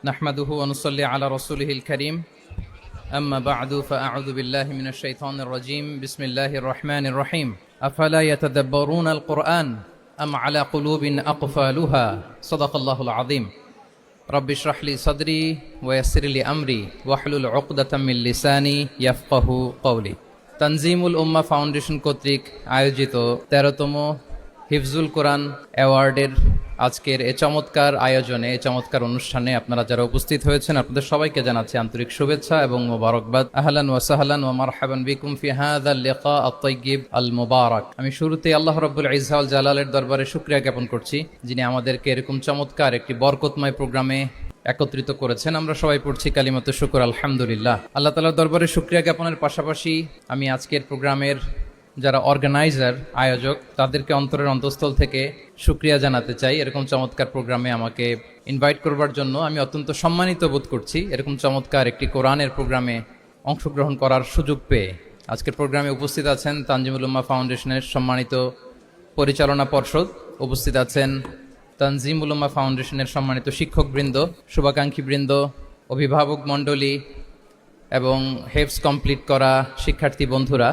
نحمده ونصلي على رسوله الكريم أما بعد فأعوذ بالله من الشيطان الرجيم بسم الله الرحمن الرحيم أفلا يتدبرون القرآن أم على قلوب أقفالها صدق الله العظيم رب اشرح لي صدري ويسر لي أمري واحلل عقدة من لساني يفقه قولي তানজিমুল উম্মাহ foundation কর্তৃক আয়োজিত 13তম হিফজুল কোরআন অ্যাওয়ার্ডের আজকের এই চমৎকার আয়োজনে এই চমৎকার অনুষ্ঠানে আপনারা যারা উপস্থিত হয়েছেন আপনাদের সবাইকে জানাচ্ছি আন্তরিক শুভেচ্ছা এবং মোবারকবাদ। আহলান ওয়া সাহলান ওয়া মারহাবান বিকুম ফি হাযাল লিকা আত-তাইয়্যিব আল মুবারাক। আমি শুরুতে আল্লাহ রাব্বুল ইজ্জা ওয়াল জালালের দরবারে শুকরিয়া জ্ঞাপন করছি যিনি আমাদেরকে এরকম চমৎকার একটি বরকতময় প্রোগ্রামে একত্রিত করেছেন। আমরা সবাই পড়ছি কালিমাতুশ শুকর আলহামদুলিল্লাহ। আল্লাহ তাআলার দরবারে শুকরিয়া জ্ঞাপনের পাশাপাশি আমি আজকের প্রোগ্রামের যারা অর্গানাইজার আয়োজক তাদেরকে অন্তরের অন্তঃস্থল থেকে শুকরিয়া জানাতে চাই। এরকম চমৎকার প্রোগ্রামে আমাকে ইনভাইট করবার জন্য আমি অত্যন্ত সম্মানিত বোধ করছি। এরকম চমৎকার একটি কোরআনের প্রোগ্রামে অংশগ্রহণ করার সুযোগ পেয়ে আজকের প্রোগ্রামে উপস্থিত আছেন তানজিমুল উম্মাহ ফাউন্ডেশনের সম্মানিত পরিচালনা পর্ষদ, উপস্থিত আছেন তানজিমুল উম্মাহ ফাউন্ডেশনের সম্মানিত শিক্ষকবৃন্দ, শুভাকাঙ্ক্ষীবৃন্দ, অভিভাবক মণ্ডলী এবং হেফজ কমপ্লিট করা শিক্ষার্থী বন্ধুরা,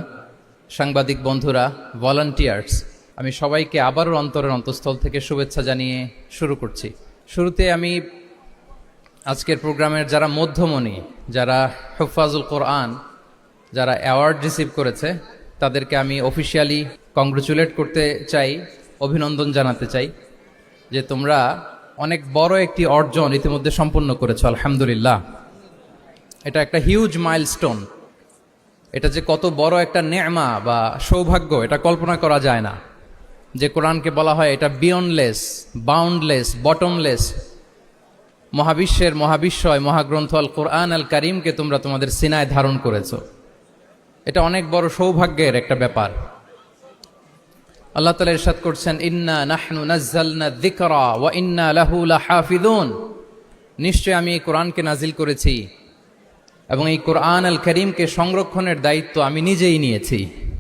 সাংবাদিক বন্ধুরা, ভলান্টিয়ার্স, আমি সবাইকে আবারও অন্তরের অন্তঃস্থল থেকে শুভেচ্ছা জানিয়ে শুরু করছি। শুরুতে আমি আজকের প্রোগ্রামের যারা মধ্যমণি, যারা হুফাজুল কোরআন, যারা অ্যাওয়ার্ড রিসিভ করেছে তাদেরকে আমি অফিসিয়ালি কংগ্রেচুলেট করতে চাই, অভিনন্দন জানাতে চাই যে তোমরা অনেক বড় একটি অর্জন ইতিমধ্যে সম্পন্ন করেছো, আলহামদুলিল্লাহ। এটা একটা হিউজ মাইলস্টোন। এটা যে কত বড় একটা নেয়মা বা সৌভাগ্য এটা কল্পনা করা যায় না। যে কোরআনকে বলা হয় এটা বিয়ন্ডলেস, বাউন্ডলেস, বটমলেস, মহাবিশ্বের মহাবিশ্বয় মহাগ্রন্থ আল কোরআন আল কারিমকে তোমরা তোমাদের সিনায় ধারণ করেছো। এটা অনেক বড় সৌভাগ্যের একটা ব্যাপার। আল্লাহ তাআলা ইরশাদ করছেন, ইন্না নাহনু নাযালনা যিকরা ওয়া ইন্না লাহু লাহাফিযুন। নিশ্চয় আমি এই কোরআনকে নাজিল করেছি এবং এই কোরআন আল করিমকে সংরক্ষণের দায়িত্ব আমি নিজেই নিয়েছি।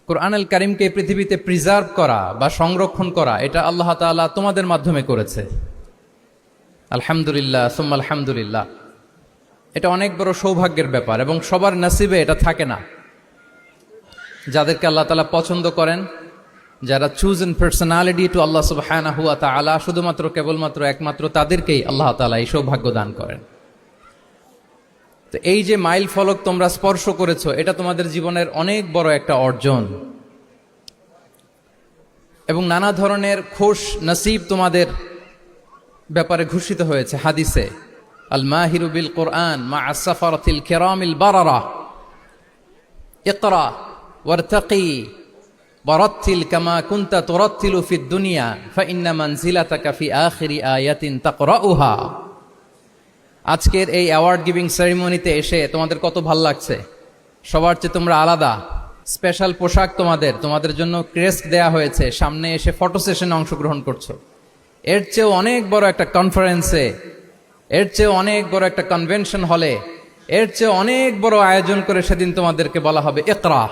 কোরআন আল করিমকে পৃথিবীতে প্রিজার্ভ করা বা সংরক্ষণ করা এটা আল্লাহ তাআলা তোমাদের মাধ্যমে করেছে। আলহামদুলিল্লাহ সুম্মা আলহামদুলিল্লাহ। এটা অনেক বড় সৌভাগ্যের ব্যাপার এবং সবার নসিবে এটা থাকে না। যাদেরকে আল্লাহ তাআলা পছন্দ করেন, যারা চুজেন পার্সোনালিটি টু আল্লাহ সুবহানাহু ওয়া তাআলা, শুধুমাত্র কেবলমাত্র একমাত্র তাদেরকেই আল্লাহ তাআলা এই সৌভাগ্য দান করেন। তো এই যে মাইল ফলক তোমরা স্পর্শ করেছো এটা তোমাদের জীবনের অনেক বড় একটা অর্জন এবং নানা ধরনের খুশ নসিব তোমাদের ব্যাপারে ঘোষিত হয়েছে হাদিসে। আল মাহিরু বিল কোরআন মা আসসাফারাতিল কিরামিল বারারা ইকরা ওয়ারতাকি ওয়ারাত্তিল কামা কুনতা তুরাত্তিলু ফিদ দুনিয়া ফাইন্না মানজিলাতাকা ফি আখিরি আয়াতিন তাকরাউহা। আজকের এই অ্যাওয়ার্ড গিভিং সেরিমনিতে এসে তোমাদের কত ভাল লাগছে। সবার চেয়ে তোমরা আলাদা, স্পেশাল পোশাক তোমাদের জন্য ক্রেস্ট দেয়া হয়েছে, সামনে এসে ফটো সেশনে অংশগ্রহণ করছো। এর চেয়েও অনেক বড় একটা কনফারেন্সে, এর চেয়েও অনেক বড় একটা কনভেনশন হলে, এর চেয়ে অনেক বড় আয়োজন করে সেদিন তোমাদেরকে বলা হবে ইকরা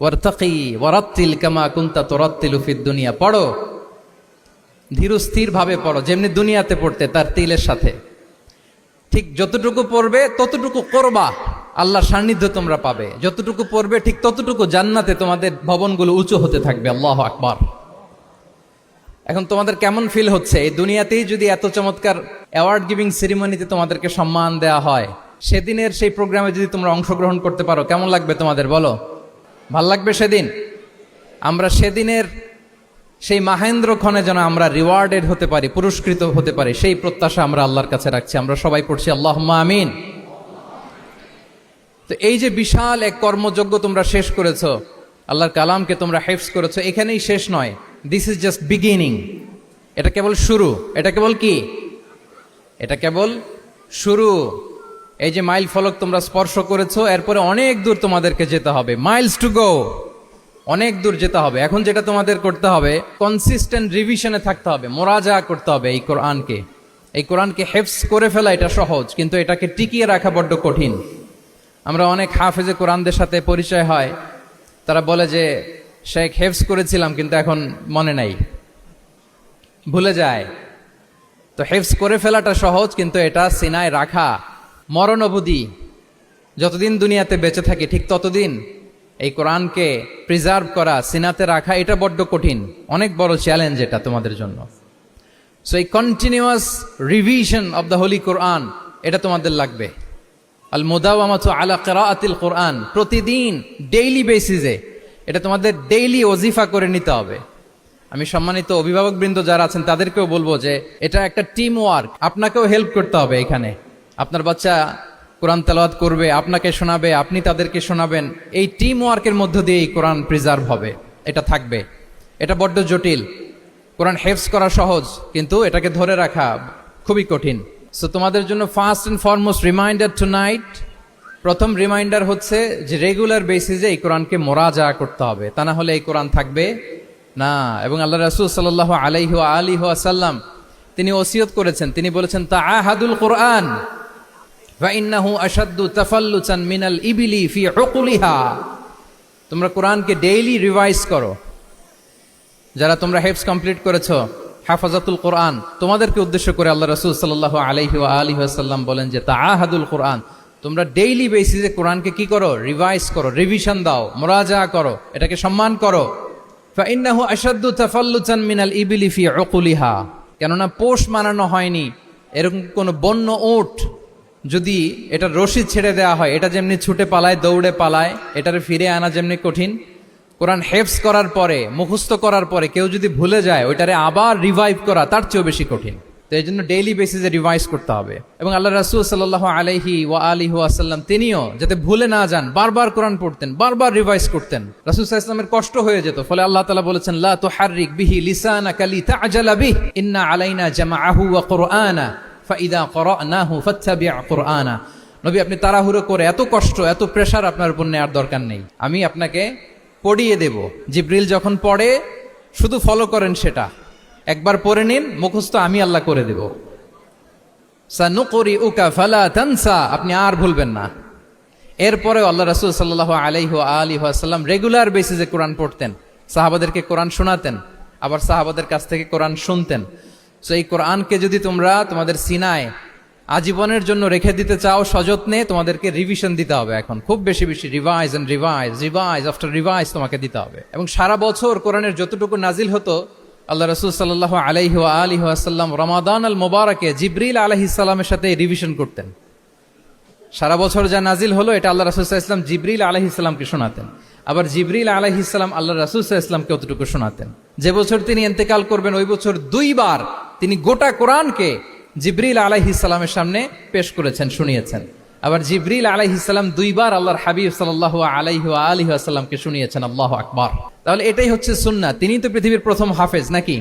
ওয়ারতাকি ওয়ারাত্তিল কামা কুনতা তুরাত্তিলু ফিদ দুনিয়া। পড়ো, ধীর স্থির ভাবে পড়ো, যেমনি দুনিয়াতে পড়তে তার তিলের সাথে। ঠিক যতটুকু পড়বে ততটুকু করবা, আল্লাহর সান্নিধ্য তোমরা পাবে। যতটুকু পড়বে ঠিক ততটুকু জান্নাতে তোমাদের ভবনগুলো উঁচু হতে থাকবে। আল্লাহু আকবার। এখন তোমাদের কেমন ফিল হচ্ছে? এই দুনিয়াতেই যদি এত চমৎকার অ্যাওয়ার্ড গিভিং সেরিমনিতে তোমাদেরকে সম্মান দেয়া হয়, সেদিনের সেই প্রোগ্রামে যদি তোমরা অংশগ্রহণ করতে পারো কেমন লাগবে তোমাদের? বলো, ভাল লাগবে সেদিন? আমরা সেদিনের সেই মাহেন্দ্র ক্ষণে যেন আমরা রিওয়ার্ডেড হতে পারি, পুরস্কৃত হতে পারি, সেই প্রত্যাশা আমরা আল্লাহর কাছে রাখছি। আমরা সবাই পড়ছি আল্লাহুম্মা আমিন। তো এই যে বিশাল এক কর্মযজ্ঞ তোমরা শেষ করেছো, আল্লাহর কালামকে তোমরা হেফজ করেছো, এখানেই শেষ নয়। This is just beginning. এটা কেবল শুরু। এটা কেবল কি? এটা কেবল শুরু। এই যে মাইল ফলক তোমরা স্পর্শ করেছো, এরপরে অনেক দূর তোমাদেরকে যেতে হবে। মাইলস টু গো, অনেক দূর যেতে হবে। এখন যেটা তোমাদের করতে হবে, কনসিস্টেন্ট রিভিশনে থাকতে হবে, মোরাজা করতে হবে এই কোরআনকে। এই কোরআনকে হেফজ করে ফেলা এটা সহজ, কিন্তু এটাকে টিকিয়ে রাখা বড্ড কঠিন। আমরা অনেক হাফেজে কোরআনদের সাথে পরিচয় হয়, তারা বলে যে শেখ হেফজ করেছিলাম কিন্তু এখন মনে নাই, ভুলে যায়। তো তো হেফজ করে ফেলাটা সহজ, কিন্তু এটা সিনায় রাখা মরণ অবধি, যতদিন দুনিয়াতে বেঁচে থাকি ঠিক ততদিন এই কোরআনকে প্রিজার্ভ করা, সিনাতে রাখা, এটা বড্ড কঠিন, অনেক বড় চ্যালেঞ্জ এটা তোমাদের জন্য। সো এই continuous revision of the holy Quran, এটা তোমাদের লাগবে। আল মুদাওয়ামাতু আলা কিরাআতিল কোরআন, প্রতিদিন ডেইলি বেসিসে এটা তোমাদের ডেইলি ওজিফা করে নিতে হবে। আমি সম্মানিত অভিভাবকবৃন্দ যারা আছেন তাদেরকেও বলবো যে এটা একটা টিম ওয়ার্ক, আপনাকেও হেল্প করতে হবে এখানে। আপনার বাচ্চা কোরআন তেলাওয়াত করবে, আপনাকে শোনাবে, আপনি তাদেরকে শোনাবেন, এই টিম ওয়ার্কের মধ্য দিয়ে এই কোরআন প্রিজার্ভ হবে, এটা থাকবে। এটা বড্ড জটিল। কোরআন হেফজ করা সহজ, কিন্তু এটাকে ধরে রাখা খুবই কঠিন। সো তোমাদের জন্য first and foremost reminder tonight, প্রথম রিমাইন্ডার হচ্ছে যে রেগুলার বেসিসে এই কোরআনকে মোরাজা করতে হবে, তা না হলে এই কোরআন থাকবে না। এবং আল্লাহ রাসূল সাল্লাল্লাহু আলাইহি ওয়া আলিহি ওয়াসাল্লাম তিনি ওসিয়ত করেছেন, তিনি বলেছেন তাআহাদুল কোরআন ফা ইন্নাহু আশাদ্দু তাফাল্লুচান মিনাল ইবিলি ফি উকুলিহা। তোমরা কোরআনকে ডেইলি রিভাইজ করো। যারা তোমরা হেফজ কমপ্লিট করেছো, হাফাজাতুল কোরআন, তোমাদেরকে উদ্দেশ্য করে আল্লাহ রাসূল সাল্লাল্লাহু আলাইহি ওয়া আলিহি ওয়াসাল্লাম বলেন যে তাআহাদুল কোরআন, তোমরা ডেইলি বেসিসে কোরআনকে কি করো? রিভাইজ করো, রিভিশন দাও, মুরাজা করো, এটাকে সম্মান করো। ফাইন্নাহু আশাদ্দু তাফাল্লুচান মিনাল ইবিলি ফি উকুলিহা, কেননা পোষ মানানো হয়নি এরকম কোন বন্য উট যদি এটা রশি ছেড়ে দেওয়া হয়, এটা যেমনি ছুটে পালায়, দৌড়ে পালায়, এটারে ফিরে আনা যেমনি কঠিন, কোরআন হেফজ করার পরে, মুখস্থ করার পরে কেউ যদি ভুলে যায়, ওইটারে আবার রিভাইভ করা তার চেয়েও বেশি কঠিন। তো এই জন্য ডেইলি বেসিসে রিভাইজ করতে হবে। এবং আল্লাহ রাসূল সাল্লাল্লাহু আলাইহি ওয়া আলিহি ওয়াসাল্লাম তিনিও যাতে ভুলে না যান, বারবার কোরআন পড়তেন, বারবার রিভাইজ করতেন। রাসূল সাল্লাল্লাহু আলাইহি ওয়াসাল্লামের কষ্ট হয়ে যেত, ফলে আল্লাহ তাআলা বলেছেন লা তুহাররিক বিহি লিসানাকা লিতা'জালা বিহি ইন্না আলাইনা জামাআহু ওয়া কুরআনা ফাইদা ক্বরানাহু ফাত্তাবি' কুরআনা। নবী, আপনি তাড়াহুড়ো করে, এত কষ্ট, এত প্রেশার আপনার উপর নেওয়ার দরকার নেই, আমি আপনাকে পড়িয়ে দেব। জিবরিল যখন পড়ে শুধু ফলো করেন, সেটা একবার পড়ে নিন, মুখস্থ আমি আল্লাহ করে দেব। সানুকরিউকা ফালা তানসা, আপনি আর ভুলবেন না। এরপরে আল্লাহ রাসূল সাল্লাল্লাহু আলাইহি ওয়া আলিহি ওয়াসাল্লাম রেগুলার বেসিসে কোরআন পড়তেন, সাহাবাদেরকে কোরআন শোনাতেন, আবার সাহাবাদের কাছ থেকে কোরআন শুনতেন। সো এই কোরআনকে যদি তোমরা তোমাদের সিনায় আজীবনের জন্য রেখে দিতে চাও সযত্নে, তোমাদেরকে রিভিশন দিতে হবে। এখন খুব বেশি বেশি revise and revise, revise after revise তোমাকে দিতে হবে। এবং সারা বছর কোরআনের যতটুকু নাজিল হতো, আল্লাহ রাসূল সাল্লাল্লাহু আলাইহি ওয়া আলিহি ওয়াসাল্লাম রমাদান আল মুবারাকে জিবরিল আলাইহিস সালামের সাথে রিভিশন করতেন। সারা বছর যা নাজিল হলো, এটা আল্লাহ রাসূল সাল্লাল্লাহু আলাইহি ওয়াসাল্লাম জিবরিল আলাইহিস সালামকে শোনাতেন, আবার জিবরিল আলাইহিস সালাম আল্লাহ রাসূল সাল্লাল্লাহু আলাইহি ওয়াসাল্লামকে অতটুকু শোনাতেন। যে বছর তিনি ইন্তেকাল করবেন, ওই বছর দুইবার তিনি গোটা কোরআনকে জিবরিল আলাইহিস সালামের সামনে পেশ করেছেন, শুনিয়েছেন। আবার জিবরিল আলাইহিস সালাম দুইবার আল্লাহর হাবিব সাল্লাল্লাহু আলাইহি ওয়া আলিহি ওয়াসাল্লামকে শুনিয়েছেন। আল্লাহু আকবার। তাহলে এটাই হচ্ছে সুন্নাহ। তিনি তো পৃথিবীর প্রথম হাফেজ নাকি?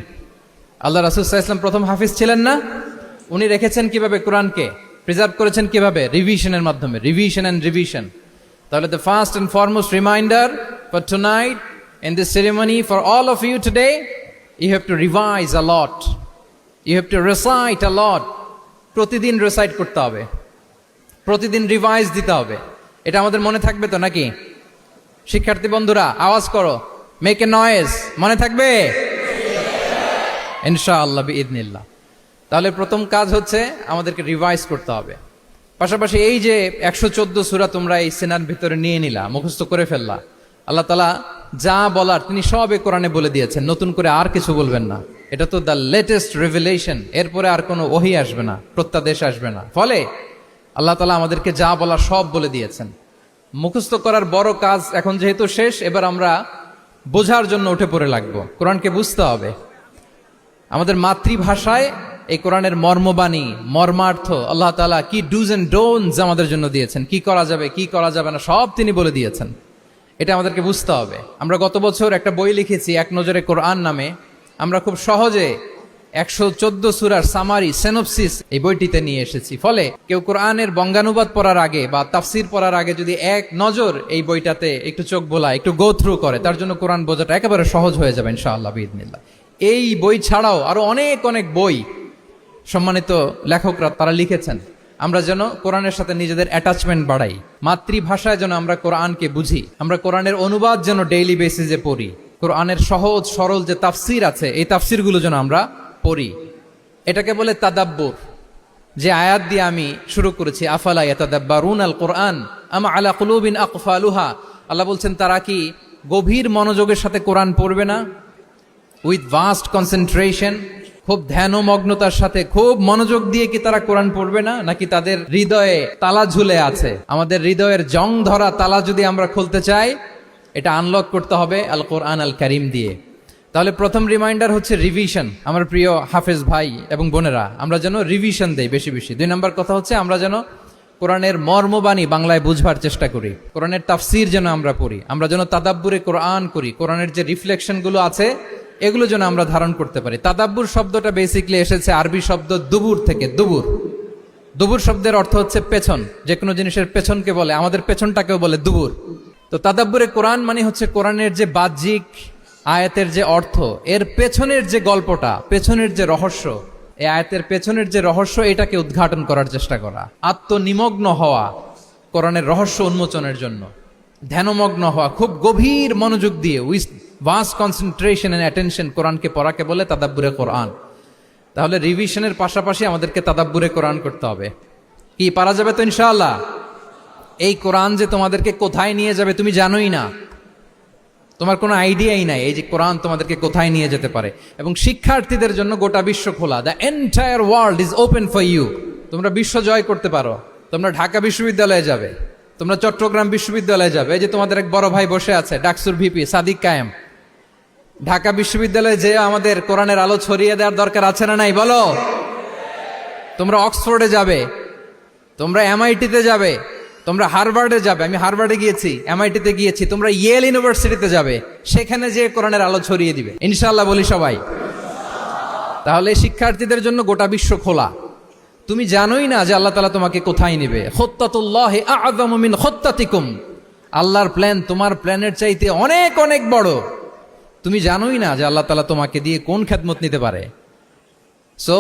আল্লাহ রাসূল সাল্লাল্লাহু আলাইহি ওয়াসাল্লাম প্রথম হাফেজ ছিলেন না? উনি রেখেছেন কিভাবে? কোরআনকে প্রিজার্ভ করেছেন কিভাবে? রিভিশনের মাধ্যমে, রিভিশন এন্ড রিভিশন। তাহলে the first and foremost reminder for tonight in this ceremony for all of you today, you have to revise a lot, you have to recite a lot. প্রতিদিন recite করতে হবে, প্রতিদিন revise দিতে হবে। এটা আমাদের মনে থাকবে তো নাকি? শিক্ষার্থী বন্ধুরা আওয়াজ করো, মেক এ নয়েজ, মনে থাকবে ইনশাআল্লাহ বিইذنিল্লাহ। তাহলে প্রথম কাজ হচ্ছে আমাদেরকে রিভাইজ করতে হবে। পাশাপাশি এই যে 114 সূরা তোমরা এই সিনার ভিতরে নিয়ে নিলা, মুখস্থ করে ফেললা, আল্লাহ তাআলা যা বলার তিনি সব এই কোরআনে বলে দিয়েছেন, নতুন করে আর কিছু বলবেন না। এটা তো দ্য লেটেস্ট রিভিলেশন, এরপরে আর কোনো ওহী আসবে না, প্রত্যাদেশ আসবে না। ফলে আল্লাহ তাআলা আমাদেরকে যা বলার সব বলে দিয়েছেন। মুখস্থ করার বড় কাজ এখন যেহেতু শেষ, এবার আমরা বোঝার জন্য উঠে পড়ে লাগবো। কোরআনকে বুঝতে হবে আমাদের মাতৃভাষায়। এই কোরআনের মর্মবাণী, মর্মার্থ, আল্লাহ তাআলা কি ডুজ এন্ড ডোন্টস আমাদের জন্য দিয়েছেন, কি করা যাবে, কি করা যাবে না, সব তিনি বলে দিয়েছেন। এটা আমাদেরকে বুঝতে হবে। আমরা গত বছর একটা বই লিখেছি এক নজরে কোরআন নামে। আমরা খুব সহজে 114 সূরার সামারি, সিনপসিস এই বইটিতে নিয়ে এসেছি। ফলে কেউ কোরআনের বঙ্গানুবাদ পড়ার আগে বা তাফসির পড়ার আগে যদি এক নজর এই বইটাতে একটু চোখ বোলা, একটু গো থ্রু করে, তার জন্য কোরআন বোঝাটা একেবারে সহজ হয়ে যাবে ইনশাআল্লাহ বিইذনিল্লাহ। এই বই ছাড়াও আরো অনেক অনেক বই সম্মানিত লেখকরা তারা লিখেছেন। আমরা যেন কোরআনের সাথে নিজেদের অ্যাটাচমেন্ট বাড়াই, মাতৃভাষায় যেন আমরা কোরআনকে বুঝি, আমরা কোরআনের অনুবাদ যেন ডেইলি বেসিসে পড়ি, কোরআনের সহজ সরল যে তাফসির আছে এই তাফসিরগুলো যেন আমরা পড়ি। এটাকে বলে তাদাব্বুর। যে আয়াত দিয়ে আমি শুরু করেছি, আফালা ইয়াতাদাব্বারুনাল কুরআন আম আলা কুলুবিন আকফালুহা, আল্লাহ বলছেন তারা কি গভীর মনোযোগের সাথে কোরআন পড়বে না, উইথ ভাস্ট কনসেন্ট্রেশন, খুব ধ্যানমগ্নতার সাথে খুব মনোযোগ দিয়ে কি তারা কোরআন পড়বে না, নাকি তাদের হৃদয়ে তালা ঝুলে আছে? আমাদের হৃদয়ের জং ধরা তালা যদি আমরা খুলতে চাই, এটা আনলক করতে হবে আল কোরআন আল কারীম দিয়ে। তাহলে প্রথম রিমাইন্ডার হচ্ছে রিভিশন। আমার প্রিয় হাফেজ ভাই এবং বোনেরা, আমরা যেন রিভিশন দেই বেশি বেশি। 2 নম্বর কথা হচ্ছে আমরা যেন কোরআনের মর্মবাণী বাংলায় বুঝবার চেষ্টা করি, কোরআনের তাফসির যেন আমরা পড়ি, আমরা যেন তাদাব্বুরে কোরআন করি, কোরআনের যে রিফ্লেকশনগুলো আছে এগুলো যেন আমরা ধারণ করতে পারি। তাদাব্বুর শব্দটা বেসিক্যালি এসেছে আরবি শব্দ দুবুর থেকে। দুবুর, দুবুর শব্দের অর্থ হচ্ছে পেছন, যে কোনো জিনিসের পেছনকে বলে, আমাদের পেছনটাকেও বলে দুবুর। তো তাদাব্বুরে কোরআন মানে হচ্ছে কোরআনের যে বাহ্যিক আয়াতের যে অর্থ, এর পেছনের যে গল্পটা, পেছনের যে রহস্য, এই আয়াতের পেছনের যে রহস্য, এটাকে উদ্ঘাটন করার চেষ্টা করা, আত্মনিমগ্ন হওয়া কোরআনের রহস্য উন্মোচনের জন্য, ধ্যানমগ্ন হওয়া, খুব গভীর মনোযোগ দিয়ে with vast concentration and attention কোরআনকে পড়াকে বলে তাদাব্বুরে কোরআন। তাহলে রিভিশনের পাশাপাশি আমাদেরকে তাদাব্বুরে কোরআন করতে হবে। কি পারা যাবে তো ইনশাআল্লাহ? এই কোরআন যে তোমাদেরকে কোথায় নিয়ে যাবে তুমি জানোই না, তোমার কোনো আইডিয়াই নাই এই যে কোরআন তোমাদেরকে কোথায় নিয়ে যেতে পারে। এবং শিক্ষার্থীদের জন্য গোটা বিশ্ব খোলা, the entire world is open for you. তোমরা বিশ্ব জয় করতে পারো, তোমরা ঢাকা বিশ্ববিদ্যালয়ে যাবে, তোমরা চট্টগ্রাম বিশ্ববিদ্যালয়ে যাবে। এই যে তোমাদের এক বড় ভাই বসে আছে, ডাকসুর ভিপি সাদিক কায়েম, ঢাকা বিশ্ববিদ্যালয়ে যে আমাদের কোরআনের আলো ছড়িয়ে দেওয়ার দরকার আছে না নাই বলো? তোমরা অক্সফোর্ডে যাবে, তোমরা এমআইটিতে যাবে, তোমরা হার্ভার্ডে যাবে, আমি হার্ভার্ডে গিয়েছি, এমআইটিতে গিয়েছি, তোমরা ইয়েল ইউনিভার্সিটিতে যাবে, সেখানে যে কোরআনের আলো ছড়িয়ে দিবে ইনশাআল্লাহ, বলি সবাই। তাহলে শিক্ষার্থীদের জন্য গোটা বিশ্ব খোলা। তুমি জানোই না যে আল্লাহ তাআলা তোমাকে কোথায় নেবে। খুত্তাতুল্লাহি আ'যামু মিন খুত্তাতিকুম, আল্লাহর প্ল্যান তোমার প্ল্যানের চাইতে অনেক অনেক বড়। তুমি জানোই না যে আল্লাহ তাআলা তোমাকে দিয়ে কোন খেদমত নিতে পারে। সো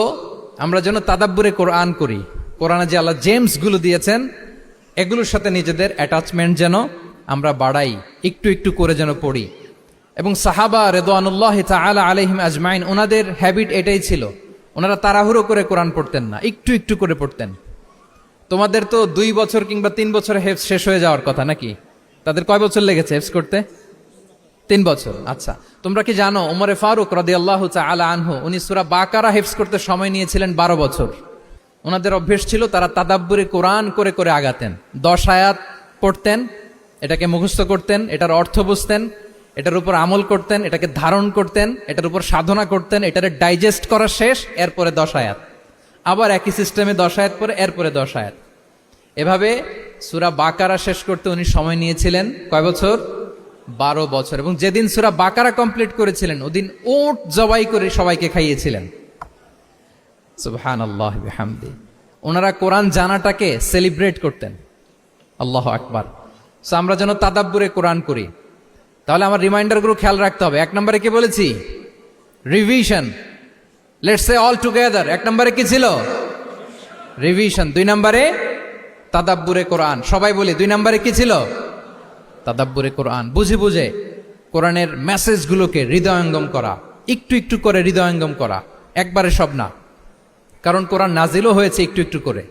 আমরা যেন তাদাব্বুরে কোরআন করি, কোরআনে যে আল্লাহ জেমসগুলো দিয়েছেন এগুলোর সাথে নিজেদের অ্যাটাচমেন্ট যেন আমরা বাড়াই, একটু একটু করে যেন পড়ি। এবং সাহাবা রিদওয়ানুল্লাহি তাআলা আলাইহিম আজমাইন, ওনাদের হ্যাবিট এটাই ছিল, ওনারা তাড়াহুড়ো করে কোরআন পড়তেন না, একটু একটু করে পড়তেন। তোমাদের তো 2 বছর কিংবা 3 বছরে হেফজ শেষ হয়ে যাওয়ার কথা নাকি? তাদের কয় বছর লেগেছে হেফজ করতে? 3 বছর। আচ্ছা, তোমরা কি জানো ওমরে ফারুক রাদিয়াল্লাহু তাআলা আনহু, উনি সূরা বাকারা হেফজ করতে সময় নিয়েছিলেন 12 বছর। ওনাদের অভ্যেস ছিল তারা তাদাব্বুরে কোরআন করে করে আগাতেন। 10 আয়াত পড়তেন, এটাকে মুখস্থ করতেন, এটার অর্থ বুঝতেন, এটার উপর আমল করতেন, এটাকে ধারণ করতেন, এটার উপর সাধনা করতেন, এটারে ডাইজেস্ট করা শেষ, এরপরে 10 আয়াত, আবার একই সিস্টেমে 10 আয়াত পরে এরপরে 10 আয়াত। এভাবে সূরা বাকারা শেষ করতে উনি সময় নিয়েছিলেন কয় বছর? 12 বছর। এবং যেদিন সূরা বাকারা কমপ্লিট করেছিলেন ওদিন উট জবাই করে সবাইকে খাইয়েছিলেন। সুবহানাল্লাহ বিহামদি। ওনারা কোরআন জানাটাকে সেলিব্রেট করতেন। আল্লাহু আকবার। সো আমরা যেন তাদাব্বুরে কোরআন করি। তাহলে আমার রিমাইন্ডারগুলো খেয়াল রাখতে হবে। 1 নম্বরে কি বলেছি? Revision. Let's say all together. 1 নম্বরে কি ছিল? রিভিশন। 2 নম্বরে তাদাব্বুরে কোরআন। সবাই বলি 2 নম্বরে কি ছিল? তাদাব্বুরে কোরআন। বুঝে বুঝে কোরআনের মেসেজগুলোকে হৃদয়ঙ্গম করা, একটু একটু করে হৃদয়ঙ্গম করা, একবারে সব না। কারণ কোরআন নাজিলও হয়েছে একটু একটু করে।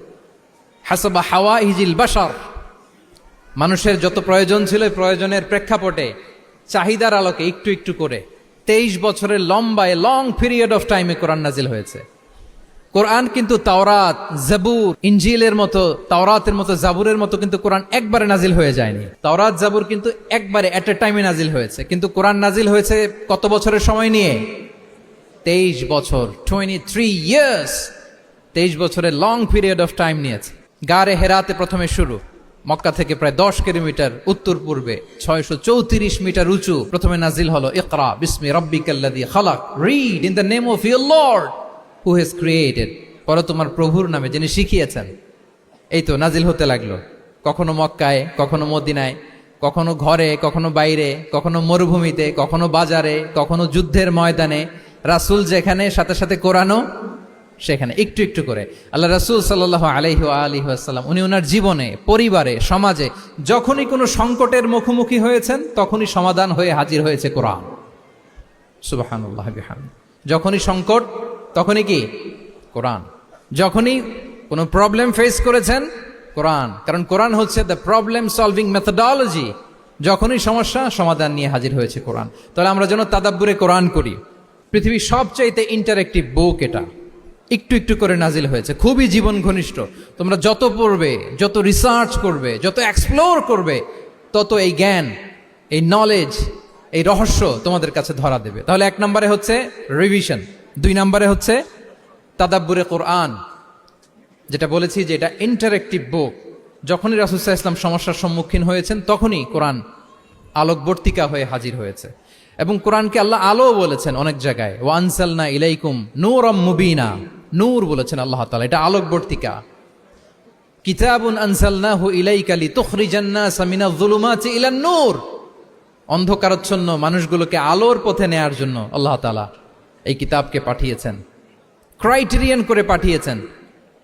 হাসাবা হাওয়াইজিল বাশার, মানুষের যত প্রয়োজন ছিল প্রয়োজনের প্রেক্ষাপটে চাহিদার আলোকে একটু একটু করে 23 বছরের লম্বায় লং পিরিয়ড অফ টাইমে কোরআন নাজিল হয়েছে। কোরআন কিন্তু তাওরাত, জাবুর, ইনজিলের মতো, তাওরাতের মতো, জাবুরের মতো কিন্তু কোরআন একবারে নাজিল হয়ে যায়নি। তাওরাত, জাবুর কিন্তু একবারে এট এ টাইমে নাজিল হয়েছে, কিন্তু কোরআন নাজিল হয়েছে কত বছরের সময় নিয়ে? 23 বছর, 23 ইয়ার্স। 23 বছরের লং পিরিয়ড অফ টাইম নিয়েছে। গারে হেরাতে প্রথমে শুরু, মক্কা থেকে প্রায় 10 কিলোমিটার উত্তর পূর্বে 634 মিটার উঁচু প্রথমে নাজিল হলো ইকরা বিসমি রাব্বিকাল্লাযী খালাক, read in the name of your lord who has created, পড়ো তোমার প্রভুর নামে যিনি শিখিয়েছেন। এই তো নাজিল হতে লাগলো, কখনো মক্কায়, কখনো মদিনায়, কখনো ঘরে, কখনো বাইরে, কখনো মরুভূমিতে, কখনো বাজারে, কখনো যুদ্ধের ময়দানে। রাসূল যেখানে, সাথে সাথে কোরআনও সেখানে, একটু একটু করে। আল্লাহ রাসূল সাল্লাল্লাহু আলাইহি ওয়া আলিহি ওয়াসাল্লাম উনি ওনার জীবনে, পরিবারে, সমাজে যখনই কোনো সংকটের মুখোমুখি হয়েছেন তখনই সমাধান হয়ে হাজির হয়েছে কোরআন। সুবহানাল্লাহ বিহামদি। যখনই সংকট তখনই কি কোরআন। যখনই কোনো প্রবলেম ফেস করেছেন, কোরআন, কারণ কোরআন হচ্ছে দ্য প্রবলেম সলভিং মেথোডোলজি। যখনই সমস্যা, সমাধান নিয়ে হাজির হয়েছে কোরআন। তাহলে আমরা যেন তাদাব্বুরে কোরআন করি। পৃথিবীর সবচাইতে ইন্টারেক্টিভ বুক এটা, একটু একটু করে নাজিল হয়েছে, খুবই জীবন ঘনিষ্ঠ। তোমরা যত পড়বে, যত রিসার্চ করবে, যত এক্সপ্লোর করবে, তত এই জ্ঞান, এই নলেজ, এই রহস্য তোমাদের কাছে ধরা দেবে। তাহলে 1 নম্বরে হচ্ছে রিভিশন, 2 নম্বরে হচ্ছে তাদাব্বুরে কোরআন, যেটা বলেছি যে এটা ইন্টারেক্টিভ বুক। যখনই রাসূল সাল্লাল্লাহু আলাইহি ওয়াসাল্লাম সমস্যার সম্মুখীন হয়েছেন, তখনই কোরআন আলোকবর্তিকা হয়ে হাজির হয়েছে। এবং কোরআনকে আল্লাহ আলো বলেছেন অনেক জায়গায়, ওয়া আনসালনা ইলাইকুম নূরাম মুবিনা, নূর বলেছেন আল্লাহ তাআলা, এটা আলোকবর্তিকা। কিতাবুন আনসালনাহু ইলাইকা লিতুখরিজান নাসা মিনাজ যুলুমাতি ইলান নূর, অন্ধকারাচ্ছন্ন মানুষগুলোকে আলোর পথে নেয়ার জন্য আল্লাহ তাআলা এই কিতাবকে পাঠিয়েছেন, ক্রাইটেরিয়ান করে পাঠিয়েছেন।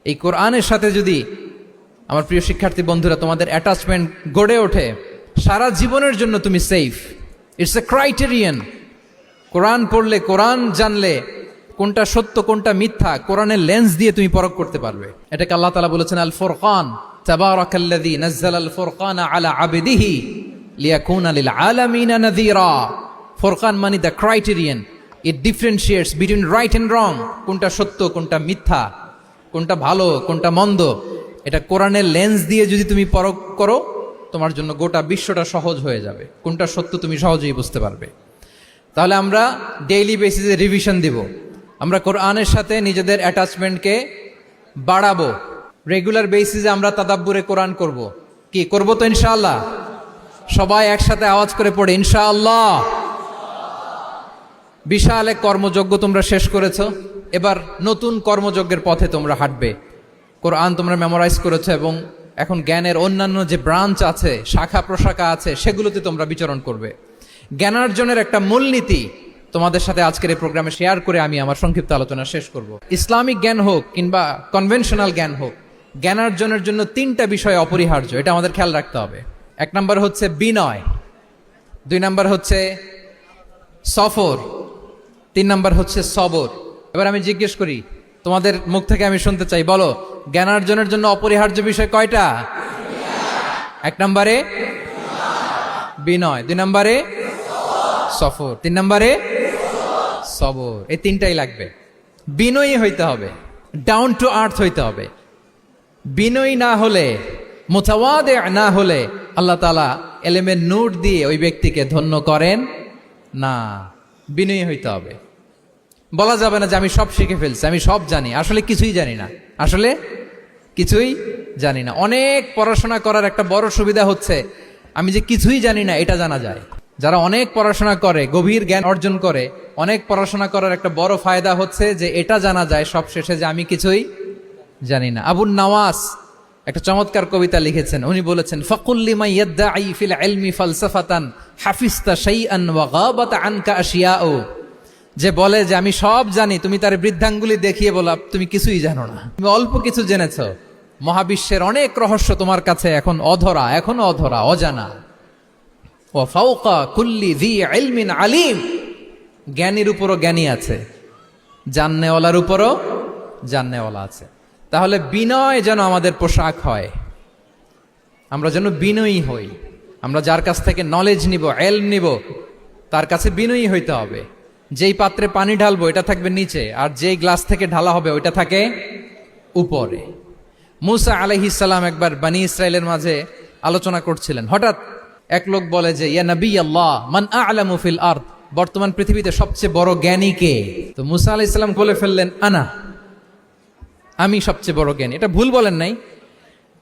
এই কোরআনের সাথে যদি আমার প্রিয় শিক্ষার্থী বন্ধুরা তোমাদের অ্যাটাচমেন্ট গড়ে ওঠে, সারা জীবনের জন্য তুমি সেফ। It's a criterion. কোরআন পড়লে, কোরআন জানলে কোনটা সত্য কোনটা মিথ্যা কোরআনের লেন্স দিয়ে তুমি পরখ করতে পারবে। এটাকে আল্লাহ তাআলা বলেছেন আল ফুরকান, তাবারাকাল্লাযী নাযালাল ফুরকানা আলা আবদিহি লিয়াকুনা লিল আলামিনা নাযীরা। ফুরকান মানে the criterion, it differentiates between right and wrong. কোনটা সত্য কোনটা মিথ্যা, কোনটা ভালো কোনটা মন্দ, এটা কোরআনের লেন্স দিয়ে যদি তুমি পরখ করো, তোমার জন্য গোটা বিশ্বটা সহজ হয়ে যাবে। কোনটা সত্য তুমি সহজেই বুঝতে পারবে। তাহলে আমরা ডেইলি বেসিসে রিভিশন দিব, আমরা কোরআনের সাথে নিজেদের অ্যাটাচমেন্টকে বাড়াবো। রেগুলার বেসিসে আমরা তাদাব্বুরে কোরআন করব। কি করব? তো ইনশাআল্লাহ সবাই একসাথে আওয়াজ করে পড়ে ইনশাআল্লাহ। বিশাল এক কর্মযজ্ঞ তোমরা শেষ করেছো, এবার নতুন কর্মযজ্ঞের পথে তোমরা হাঁটবে। কোরআন তোমরা মেমোরাইজ করেছো এবং এখন জ্ঞানের অন্যান্য যে ব্রাঞ্চ আছে, শাখা প্রশাখা আছে, সেগুলোতে তোমরা বিচরণ করবে। জ্ঞানার্জনের একটা মূলনীতি তোমাদের সাথে আজকের এই প্রোগ্রামে শেয়ার করে আমি আমার সংক্ষিপ্ত আলোচনা শেষ করব। ইসলামিক জ্ঞান হোক কিংবা কনভেনশনাল জ্ঞান হোক, জ্ঞানার্জনের জন্য 3টা বিষয় অপরিহার্য, এটা আমাদের খেয়াল রাখতে হবে। 1 নম্বর হচ্ছে বিনয়, 2 নম্বর হচ্ছে সফর, 3 নম্বর হচ্ছে সবর। এবার আমি জিজ্ঞেস করি, তোমাদের মুখ থেকে আমি শুনতে চাই, বলো জ্ঞানার্জনের জন্য অপরিহার্য বিষয় কয়টা? 1 নম্বরে বিনয়, 2 নম্বরে সফর, 3 নম্বরে সবর। এই 3টাই লাগবে। বিনয়ী হইতে হবে, ডাউন টু আর্থ হইতে হবে। বিনয়ী না হলে, মুতাওয়াদি না হলে আল্লাহ তাআলা এলেমের নূর দিয়ে ওই ব্যক্তিকে ধন্য করেন না। বিনয়ী হইতে হবে। বলা যাবে না যে আমি সব শিখে ফেলছি, আমি সব জানি, আসলে কিছুই জানি না, আসলে কিছুই জানি না। অনেক পড়াশোনা করার একটা বড় সুবিধা হচ্ছে আমি যে কিছুই জানি না এটা জানা যায়। যারা অনেক পড়াশোনা করে, গভীর জ্ঞান অর্জন করে, অনেক পড়াশোনা করার একটা বড় ফায়দা হচ্ছে যে এটা জানা যায় সব শেষে যে আমি কিছুই জানি না। আবুন নাওয়াস একটা চমৎকার কবিতা লিখেছেন। উনি বলেছেন, ফাকুল লিমান ইয়াদদাঈ ফিল ইলমি ফালসাফাতান হাফিজতা শাইআন ওয়া গাবাত আনকা আশিয়াউ। যে বলে যে আমি সব জানি, তুমি তার বৃদ্ধাঙ্গুলি দেখিয়ে বলা তুমি কিছুই জানো না, তুমি অল্প কিছু জেনেছো। মহাবিশ্বের অনেক রহস্য তোমার কাছে এখন অধরা, এখনো অধরা, অজানা। ওয়া ফাওকা কুল্লি যী ইলমিন আলিম, জ্ঞানীর উপরও জ্ঞানী আছে, জাননেওয়ালার উপরও জাননেওয়ালা আছে। তাহলে বিনয় যেন আমাদের পোশাক হয়, আমরা যেন বিনয়ী হই। আমরা যার কাছ থেকে নলেজ নিব, ইলম নিব, তার কাছে বিনয়ী হইতে হবে। যেই পাত্রে পানি ঢালবো এটা থাকবে নিচে, আর যেই গ্লাস থেকে ঢালা হবে ওইটা থাকে উপরে। মুসা আলাইহিস সালাম একবার বনি ইসরাইলের মাঝে আলোচনা করছিলেন। হঠাৎ এক লোক বলে যে, ইয়া নবী আল্লাহ, মান আ'লামু ফিল আরদ, বর্তমান পৃথিবীতে সবচেয়ে বড় জ্ঞানী কে? তো মুসা আলাইহিস সালাম বলে ফেললেন, আনা, আমি সবচেয়ে বড় জ্ঞানী। এটা ভুল বলেন নাই,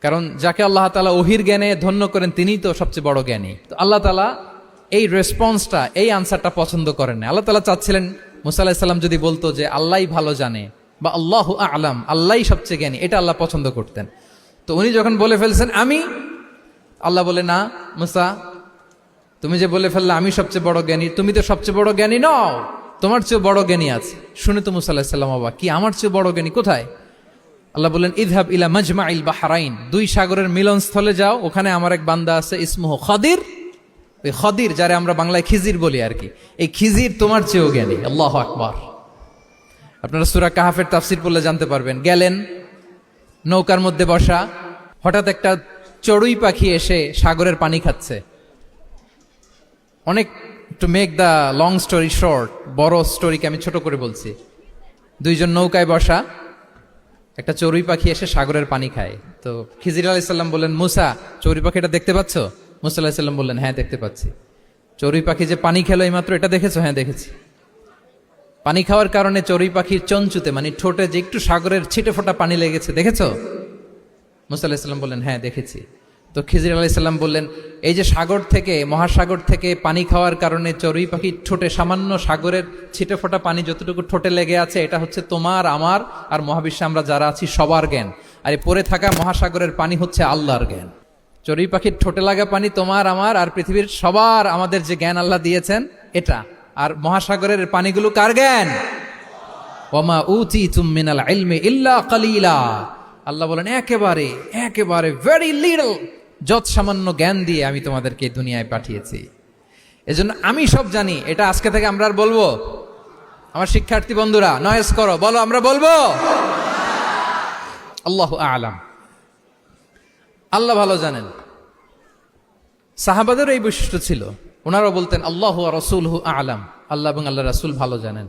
কারণ যাকে আল্লাহ তাআলা ওহির জ্ঞানে ধন্য করেন তিনিই তো সবচেয়ে বড় জ্ঞানী। তো আল্লাহ তাআলা এই রেসপন্সটা, এই আনসারটা পছন্দ করেন না। আল্লাহ তাআলা চাচ্ছিলেন মুসা আলাইহিস সালাম যদি বলতো যে আল্লাহই ভালো জানে বা আল্লাহু আ'লাম, আল্লাহই সবচেয়ে জ্ঞানী, এটা আল্লাহ পছন্দ করতেন। তো উনি যখন বলে ফেলছেন আমি, আল্লাহ বলে, না মুসা, তুমি যে বলে ফেললে আমি সবচেয়ে বড় জ্ঞানী, তুমি তো সবচেয়ে বড় জ্ঞানী নও, তোমার চেয়ে বড় জ্ঞানী আছে। শুনে তো মুসা আলাইহিস সালাম অবাক, কি আমার চেয়ে বড় জ্ঞানী কোথায়? আল্লাহ বললেন, ইযহাব ইলা মাজমাইল বাহরাইন, 2 সাগরের মিলনস্থলে যাও, ওখানে আমার এক বান্দা আছে ইসমুহু খাদির। ওই খাদির, যারে আমরা বাংলায় খিজির বলি আর কি, এই খিজির তোমার চেয়েও জ্ঞানী। আল্লাহু আকবার। আপনারা সূরা কাহাফের তাফসীর পড়লে জানতে পারবেন। গেলেন, নৌকার মধ্যে বসা, হঠাৎ একটা চড়ুই পাখি এসে সাগরের পানি খাচ্ছে। অনেক, to make the long story short, বড় স্টোরিকে আমি ছোট করে বলছি। দুইজন নৌকায় বসা, একটা চড়ুই পাখি এসে সাগরের পানি খায়। তো খিজির আলাইহিস সালাম বললেন, মুসা, চড়ুই পাখিটা দেখতে পাচ্ছ? মুসা আলাইহিস সালাম বললেন, হ্যাঁ দেখতে পাচ্ছি। চড়ুই পাখি যে পানি খেলো এইমাত্র, এটা দেখেছো? হ্যাঁ দেখেছি। পানি খাওয়ার কারণে চড়ুই পাখির চঞ্চুতে, মানে ঠোঁটে যে একটু সাগরের ছিটে ফোটা পানি লেগেছে, দেখেছো? মুসা আলাইহিস সালাম বললেন, হ্যাঁ দেখেছি। তো খিজির আলাইহিস সালাম বললেন, এই যে সাগর থেকে, মহাসাগর থেকে পানি খাওয়ার কারণে চড়ুই পাখির ঠোঁটে সামান্য সাগরের ছিটে ফোটা পানি যতটুকু ঠোঁটে লেগে আছে, এটা হচ্ছে তোমার, আমার আর মহাবিশ্বে আমরা যারা আছি সবার জ্ঞান। আর এই পড়ে থাকা মহাসাগরের পানি হচ্ছে আল্লাহর জ্ঞান। চড়ুই পাখির ঠোঁটে লাগা পানি তোমার, আমার আর পৃথিবীর সবার, আমাদের যে জ্ঞান আল্লাহ দিয়েছেন এটা। আর মহাসাগরের পানিগুলো কার জ্ঞান? ওয়ামা উতীতুম মিনাল ইলমি ইল্লা কালিলা। আল্লাহ বলেন, একেবারে একেবারে ভেরি লিটল, যত সামান্য জ্ঞান দিয়ে আমি তোমাদেরকে দুনিয়ায় পাঠিয়েছি। এজন্য আমি সব জানি, এটা আজকে থেকে আমরা আর বলবো? আমার শিক্ষার্থী বন্ধুরা নয়েজ করো, বলো আমরা বলবো। আল্লাহু আ'লাম, আল্লাহ ভালো জানেন। সাহাবাদের এই বৈশিষ্ট্য ছিল, ওনারাও বলতেন আল্লাহু ওয়া রাসূলুহু আ'লাম, আল্লাহ এবং আল্লাহ রাসূল ভালো জানেন।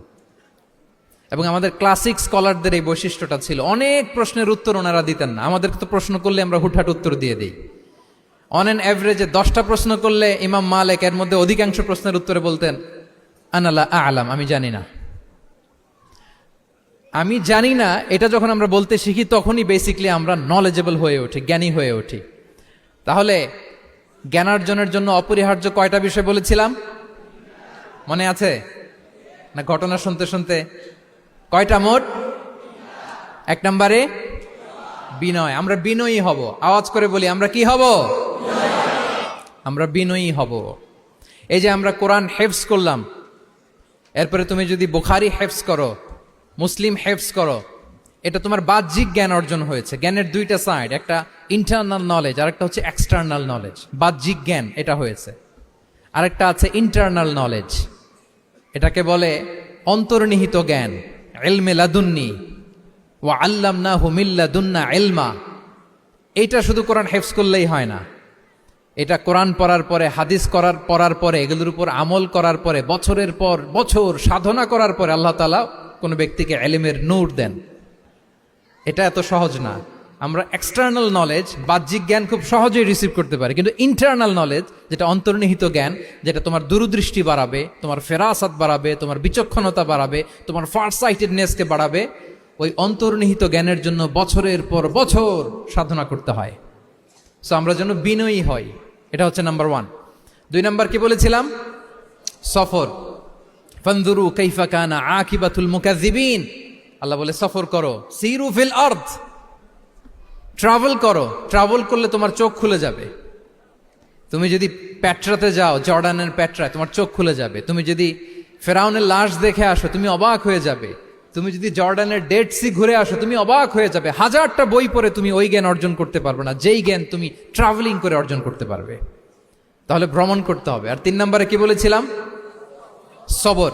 এবং আমাদের ক্লাসিক স্কলারদের এই বৈশিষ্ট্যটা ছিল, অনেক প্রশ্নের উত্তর ওনারা দিতেন না। আমাদেরকে তো প্রশ্ন করলে আমরা হুটহাট উত্তর দিয়ে দিই। অন এন অ্যাভারেজে 10টা প্রশ্ন করলে ইমাম মালিক এর মধ্যে অধিকাংশ প্রশ্নের উত্তরে বলতেন আনা লা আ'লাম, আমি জানি না। আমি জানি না এটা যখন আমরা বলতে শিখি, তখনই বেসিক্যালি আমরা নলেজেবল হয়ে উঠি, জ্ঞানী হয়ে উঠি। তাহলে জ্ঞানার্জনের জন্য অপরিহার্য কয়টা বিষয় বলেছিলাম, মনে আছে না? ঘটনা শুনতে শুনতে কয়টা মোট? 1 নম্বরে বিনয়। আমরা বিনয়ী হব। আওয়াজ করে বলি, আমরা কি হব? আমরা বিনয়ী হব। এই যে আমরা কোরআন হেফজ করলাম, এরপরে তুমি যদি বুখারী হেফজ করো, মুসলিম হেফজ করো, এটা তোমার বাহ্যিক জ্ঞান অর্জন হয়েছে। জ্ঞানের দুইটা সাইড, একটা ইন্টারনাল নলেজ আর একটা হচ্ছে এক্সটার্নাল নলেজ। বাহ্যিক জ্ঞান এটা হয়েছে, আরেকটা আছে ইন্টারনাল নলেজ, এটাকে বলে অন্তর্নিহিত জ্ঞান। ইলমে লাদুন্নি ওয়া আল্লামনাহু মিন লাদুন্না ইলমা। এইটা শুধু কোরআন হেফজ করলেই হয় না, এটা কোরআন পড়ার পরে, হাদিস পড়ার পরে, এগুলোর উপর আমল করার পরে, বছরের পর বছর সাধনা করার পরে আল্লাহ তাআলা কোনো ব্যক্তিকে ইলমের নূর দেন। এটা এত সহজ না। আমরা এক্সটার্নাল নলেজ, বাহ্যিক জ্ঞান খুব সহজেই রিসিভ করতে পারি, কিন্তু ইন্টারনাল নলেজ, যেটা অন্তর্নিহিত জ্ঞান, যেটা তোমার দূরদৃষ্টি বাড়াবে, তোমার ফেরাসাত বাড়াবে, তোমার বিচক্ষণতা বাড়াবে, তোমার ফারসাইটেডনেসকে বাড়াবে, ওই অন্তর্নিহিত জ্ঞানের জন্য বছরের পর বছর সাধনা করতে হয়। সো আমরা যেন বিনয়ী হই, এটা হচ্ছে নাম্বার 1। 2 নাম্বার কি বলেছিলাম? সফর। ফানজুরু কাইফা কানা আকিবাতুল মুকাজ্জিবিন। আল্লাহ বলে সফর করো, সিরু ফিল আরদ, ট্রাভেল করো। ট্রাভেল করলে তোমার চোখ খুলে যাবে। তুমি যদি পেট্রাতে যাও, জর্ডানের পেট্রায়, তোমার চোখ খুলে যাবে। তুমি যদি ফেরাউনের লাশ দেখে আসো, তুমি অবাক হয়ে যাবে। তুমি যদি জর্ডানের ডেড সি ঘুরে আসো, তুমি অবাক হয়ে যাবে। 1000টা বই পড়ে তুমি ওই জ্ঞান অর্জন করতে পারবে না, যেই জ্ঞান তুমি ট্রাভেলিং করে অর্জন করতে পারবে। তাহলে ভ্রমণ করতে হবে। আর 3 নম্বরে কি বলেছিলাম? সবর,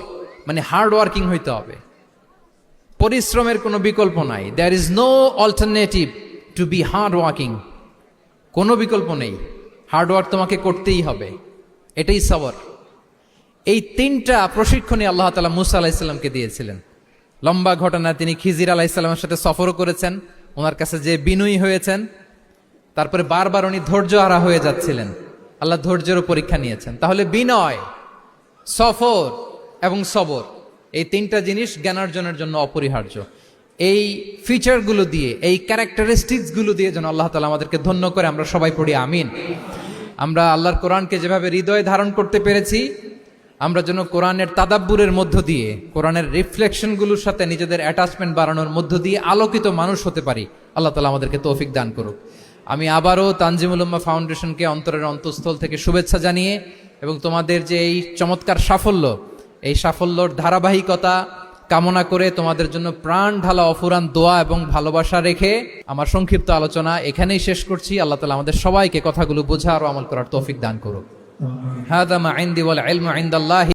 মানে হার্ড ওয়ার্কিং হইতে হবে। পরিশ্রমের কোনো বিকল্প নাই। There is no alternative to be hard working. কোনো বিকল্প নেই, হার্ড ওয়ার্ক তোমাকে করতেই হবে, এটাই সবর। এই 3টা প্রশিক্ষণই আল্লাহ তাআলা মুসা আলাইহিস সালামকে দিয়েছিলেন। লম্বা ঘটনা, তিনি খিজির আলাইহিস সালামের সাথে সফরও করেছেন, ওনার কাছে যে বিনয়ী হয়েছেন, তারপরে বারবার উনি ধৈর্য হারা হয়ে যাচ্ছিলেন, আল্লাহ ধৈর্যেরও পরীক্ষা নিয়েছেন। তাহলে বিনয়, সফর এবং সবর, এই 3টা জিনিস জ্ঞানার্জনের জন্য অপরিহার্য। এই ফিচারগুলো দিয়ে, এই ক্যারেক্টারিস্টিক্সগুলো দিয়ে যেন আল্লাহ তাআলা আমাদেরকে ধন্য করে। আমরা সবাই পড়ি আমিন। আমরা আল্লাহর কোরআনকে যেভাবে হৃদয়ে ধারণ করতে পেরেছি, আমরা যেন কোরআনের তাদাব্বুরের মধ্য দিয়ে, কোরআনের রিফ্লেকশনগুলোর সাথে নিজেদের অ্যাটাচমেন্ট বাড়ানোর মধ্য দিয়ে আলোকিত মানুষ হতে পারি। আল্লাহ তাআলা আমাদেরকে তৌফিক দান করুক। আমি আবারও তানজিমুল উম্মাহ ফাউন্ডেশনকে অন্তরের অন্তঃস্থল থেকে শুভেচ্ছা জানিয়ে, এবং তোমাদের যে এই চমৎকার সাফল্য, এই সাফল্যর ধারাবাহিকতা কামনা করে, তোমাদের জন্য প্রাণ ঢালা অফুরান দোয়া এবং ভালোবাসা রেখে আমার সংক্ষিপ্ত আলোচনা এখানেই শেষ করছি। আল্লাহ তাআলা আমাদের সবাইকে কথাগুলো বোঝার ও আমল করার তৌফিক দান করুক। হাদা মা ইনদি ওয়াল ইলমু ইনদাল্লাহি।